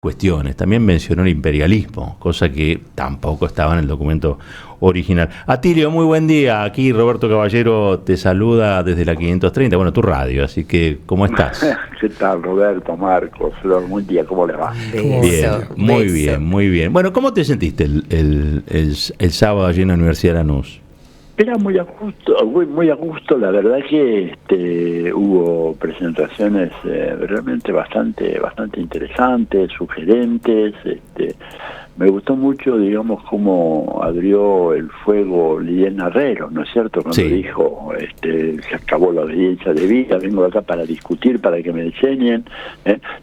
cuestiones. También mencionó el imperialismo, cosa que tampoco estaba en el documento original. Atilio, muy buen día. Aquí Roberto Caballero te saluda desde la 530, bueno, tu radio, así que, ¿cómo estás? ¿Qué tal, Roberto, Marcos, Flor? Buen día, ¿cómo le va? Bien, muy bien, muy bien. Bueno, ¿cómo te sentiste el sábado allí en la Universidad de Lanús? Era muy a gusto, la verdad que hubo presentaciones realmente bastante interesantes, sugerentes. Me gustó mucho, digamos, cómo abrió el fuego Liliana Herrero, ¿no es cierto? Cuando dijo, se acabó la audiencia de vida, vengo acá para discutir, para que me enseñen.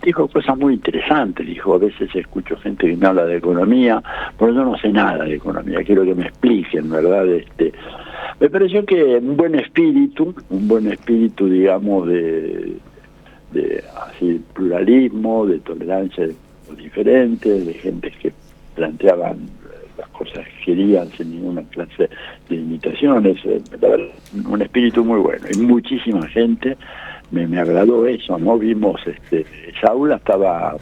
Dijo cosas muy interesantes, dijo, a veces escucho gente que me habla de economía, pero yo no sé nada de economía, quiero que me expliquen, ¿verdad? Me pareció que un buen espíritu, digamos, de así pluralismo, de tolerancia de los diferentes, de gente que planteaban las cosas que querían sin ninguna clase de limitaciones. La verdad, un espíritu muy bueno. Y muchísima gente, me agradó eso, ¿no? Vimos, esa aula estaba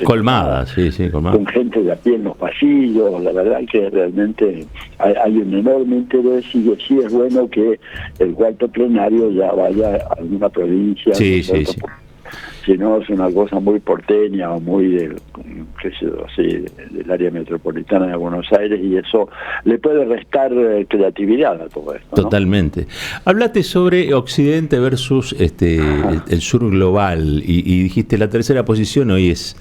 colmada, colmada. Con gente de a pie en los pasillos. La verdad que realmente hay un enorme interés, y sí es bueno que el cuarto plenario ya vaya a alguna provincia. Sí. Si no, es una cosa muy porteña o muy del área metropolitana de Buenos Aires, y eso le puede restar creatividad a todo esto, ¿no? Totalmente. Hablaste sobre Occidente versus el sur global y dijiste la tercera posición hoy es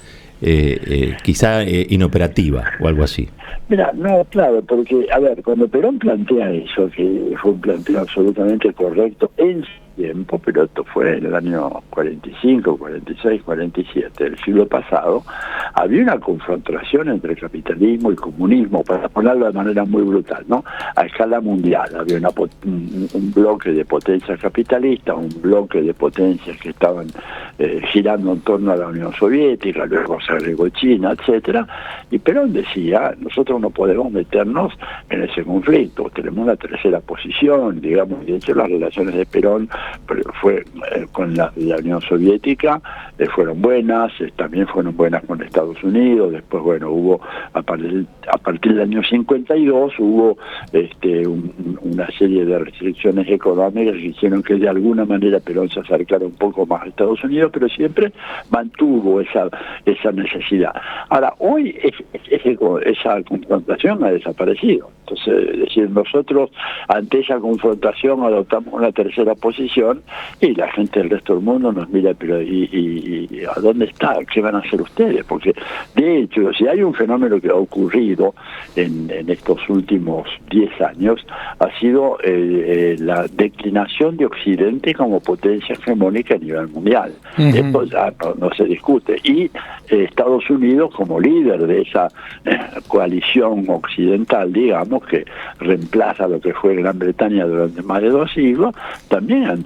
quizá inoperativa o algo así. Mira, no, claro, porque, a ver, cuando Perón plantea eso, que fue un planteo absolutamente correcto en su tiempo, pero esto fue en el año 45, 46, 47 del siglo pasado, había una confrontación entre capitalismo y comunismo, para ponerlo de manera muy brutal, ¿no? A escala mundial. Había un bloque de potencias capitalistas, un bloque de potencias que estaban girando en torno a la Unión Soviética, luego se agregó China, etcétera, y Perón decía, nosotros no podemos meternos en ese conflicto, tenemos una tercera posición, digamos. De hecho, las relaciones de Perón con la Unión Soviética fueron buenas, también fueron buenas con Estados Unidos. Después, bueno, hubo a partir del año 52 hubo una serie de restricciones económicas que hicieron que de alguna manera Perón se acercara un poco más a Estados Unidos, pero siempre mantuvo esa necesidad. Ahora, hoy esa confrontación ha desaparecido. Entonces, es decir, nosotros ante esa confrontación adoptamos una tercera posición, y la gente del resto del mundo nos mira, pero ¿y a dónde está? ¿Qué van a hacer ustedes? Porque, de hecho, si hay un fenómeno que ha ocurrido en estos últimos 10 años, ha sido la declinación de Occidente como potencia hegemónica a nivel mundial. Esto ya no se discute. Y Estados Unidos, como líder de esa coalición occidental, digamos, que reemplaza lo que fue Gran Bretaña durante más de 2 siglos, también ha entrado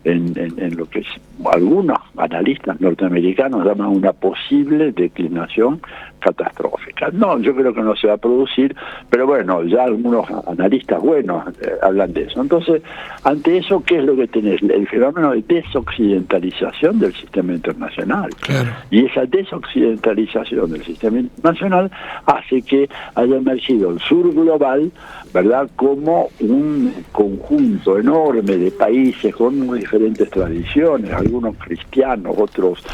en lo que algunos analistas norteamericanos llaman una posible declinación catastrófica. No, yo creo que no se va a producir, pero bueno, ya algunos analistas buenos hablan de eso. Entonces, ante eso, ¿qué es lo que tenés? El fenómeno de desoccidentalización del sistema internacional. Claro. Y esa desoccidentalización del sistema internacional hace que haya emergido el sur global, ¿verdad?, como un conjunto enorme de países con muy diferentes tradiciones, algunos cristianos, otros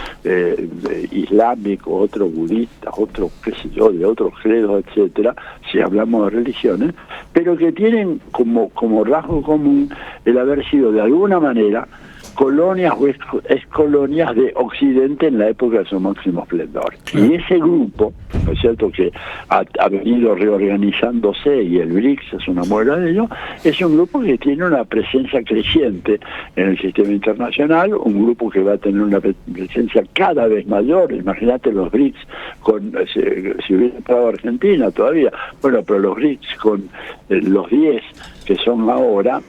islámicos, otros budistas, otros, qué sé yo, de otros credos, etcétera, si hablamos de religiones, pero que tienen como rasgo común el haber sido de alguna manera colonias o excolonias de Occidente en la época de su máximo esplendor. Y ese grupo, ¿no es cierto?, que ha venido reorganizándose, y el BRICS es una muestra de ello, es un grupo que tiene una presencia creciente en el sistema internacional, un grupo que va a tener una presencia cada vez mayor. Imagínate los BRICS si hubiera entrado Argentina todavía, bueno, pero los BRICS con los 10 que son ahora,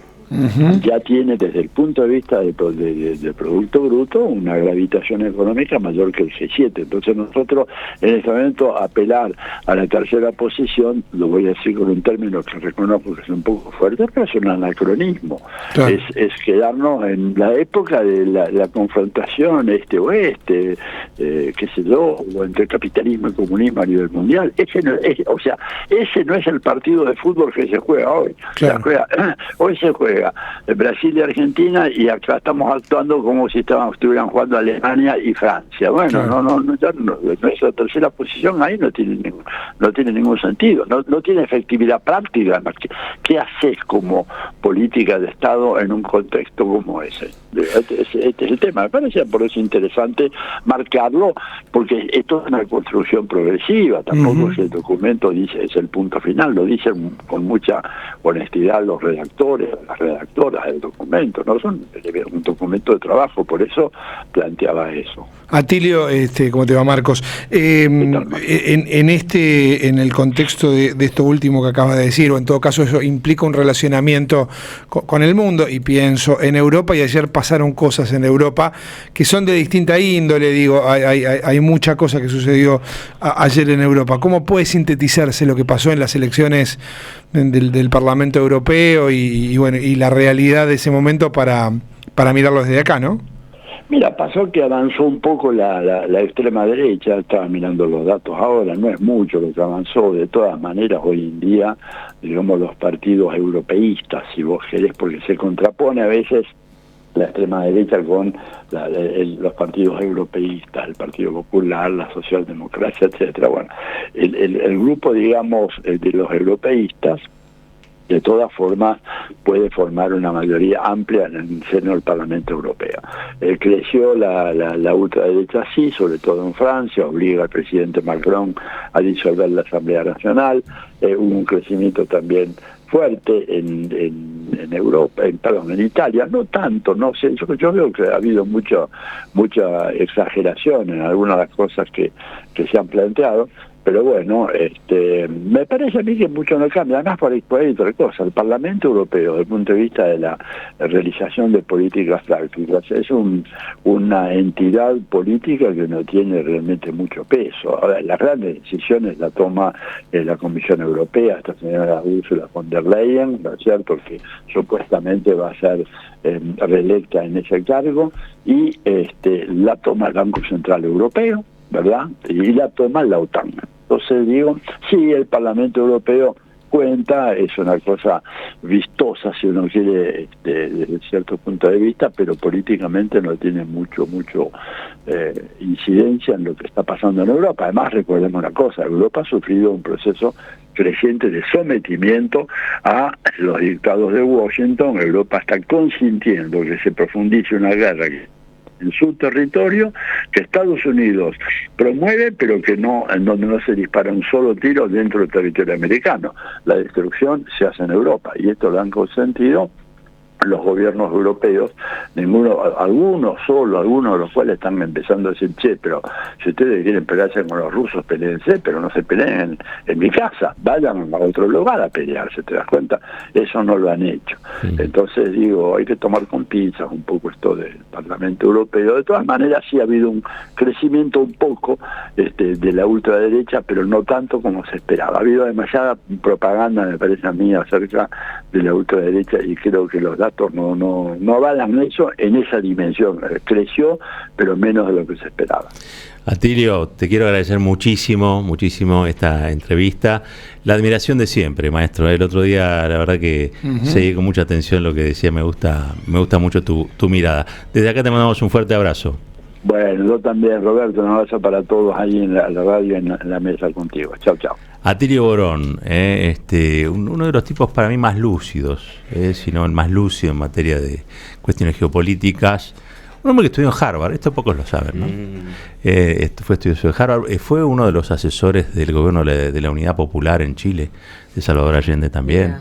ya tiene desde el punto de vista del Producto Bruto una gravitación económica mayor que el G7. Entonces nosotros en este momento apelar a la tercera posición, lo voy a decir con un término que reconozco que es un poco fuerte, pero es un anacronismo. Claro. Es quedarnos en la época de la confrontación este-oeste, qué sé yo, o entre capitalismo y comunismo a nivel mundial. Ese no es el partido de fútbol que se juega hoy. Claro. Hoy se juega Brasil y Argentina, y acá estamos actuando como si estuvieran jugando Alemania y Francia. Bueno, claro. Nuestra tercera posición ahí no tiene ningún sentido, no tiene efectividad práctica. ¿Qué haces como política de Estado en un contexto como ese? Este es el tema. Me parece por eso interesante marcarlo, porque esto es una construcción progresiva. Tampoco es el documento dice es el punto final, lo dicen con mucha honestidad los redactores, las redactoras del documento, no son un documento de trabajo, por eso planteaba eso. Atilio, ¿cómo te va, Marcos? En el contexto de esto último que acabas de decir, o en todo caso eso implica un relacionamiento con el mundo, y pienso en Europa, y ayer pasaron cosas en Europa que son de distinta índole, digo, hay mucha cosa que sucedió ayer en Europa. ¿Cómo puede sintetizarse lo que pasó en las elecciones del Parlamento Europeo y la realidad de ese momento para mirarlo desde acá, ¿no? Mira, pasó que avanzó un poco la extrema derecha, estaba mirando los datos ahora, no es mucho lo que avanzó. De todas maneras, hoy en día, digamos, los partidos europeístas, si vos querés, porque se contrapone a veces la extrema derecha con los partidos europeístas, el Partido Popular, la Socialdemocracia, etcétera. Bueno, el grupo, digamos, de los europeístas, de todas formas, puede formar una mayoría amplia en el seno del Parlamento Europeo. Creció la ultraderecha, sí, sobre todo en Francia, obliga al presidente Macron a disolver la Asamblea Nacional. Hubo un crecimiento también fuerte en Europa, en Italia, no tanto, no sé, yo veo que ha habido mucha exageración en algunas de las cosas que se han planteado. Pero bueno, me parece a mí que mucho no cambia. Además, por ahí otra cosa. El Parlamento Europeo, desde el punto de vista de la realización de políticas prácticas, es una entidad política que no tiene realmente mucho peso. Ahora, las grandes decisiones la toma la Comisión Europea, esta señora Ursula von der Leyen, ¿no es cierto?, que supuestamente va a ser reelecta en ese cargo, y la toma el Banco Central Europeo, ¿verdad?, y la toma la OTAN. Entonces digo, sí, el Parlamento Europeo cuenta, es una cosa vistosa si uno quiere desde cierto punto de vista, pero políticamente no tiene mucho incidencia en lo que está pasando en Europa. Además, recordemos una cosa, Europa ha sufrido un proceso creciente de sometimiento a los dictados de Washington. Europa está consintiendo que se profundice una guerra en su territorio, que Estados Unidos promueve, pero que en donde no se dispara un solo tiro dentro del territorio americano. La destrucción se hace en Europa, y esto lo han consentido los gobiernos europeos, algunos de los cuales están empezando a decir, pero si ustedes quieren pelearse con los rusos, peleense, pero no se peleen en mi casa, vayan a otro lugar a pelearse, ¿te das cuenta? Eso no lo han hecho. Sí. Entonces digo, hay que tomar con pinzas un poco esto del Parlamento Europeo. De todas maneras, sí ha habido un crecimiento un poco de la ultraderecha, pero no tanto como se esperaba. Ha habido demasiada propaganda, me parece a mí, acerca de la ultraderecha, y creo que los datos no avalan eso en esa dimensión. Creció, pero menos de lo que se esperaba. Atilio, te quiero agradecer muchísimo esta entrevista. La admiración de siempre, maestro. El otro día, la verdad que seguí con mucha atención lo que decía. Me gusta mucho tu mirada. Desde acá te mandamos un fuerte abrazo. Bueno, yo también, Roberto. Un abrazo para todos ahí en la radio, en la mesa contigo. Chao, chao. Atilio Borón, uno de los tipos para mí más lúcidos, sino el más lúcido en materia de cuestiones geopolíticas. Un hombre que estudió en Harvard, esto pocos lo saben, ¿no? Fue estudioso de Harvard, fue uno de los asesores del gobierno de la Unidad Popular en Chile, de Salvador Allende también.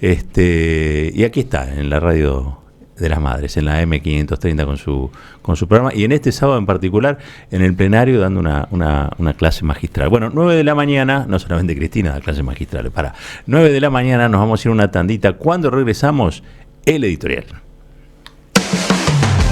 Y aquí está, en la radio de las Madres, en la M530 con su programa, y en este sábado en particular en el plenario dando una clase magistral. Bueno, 9 de la mañana, no solamente Cristina da clases magistrales, 9 de la mañana nos vamos a ir a una tandita. Cuando regresamos, El editorial.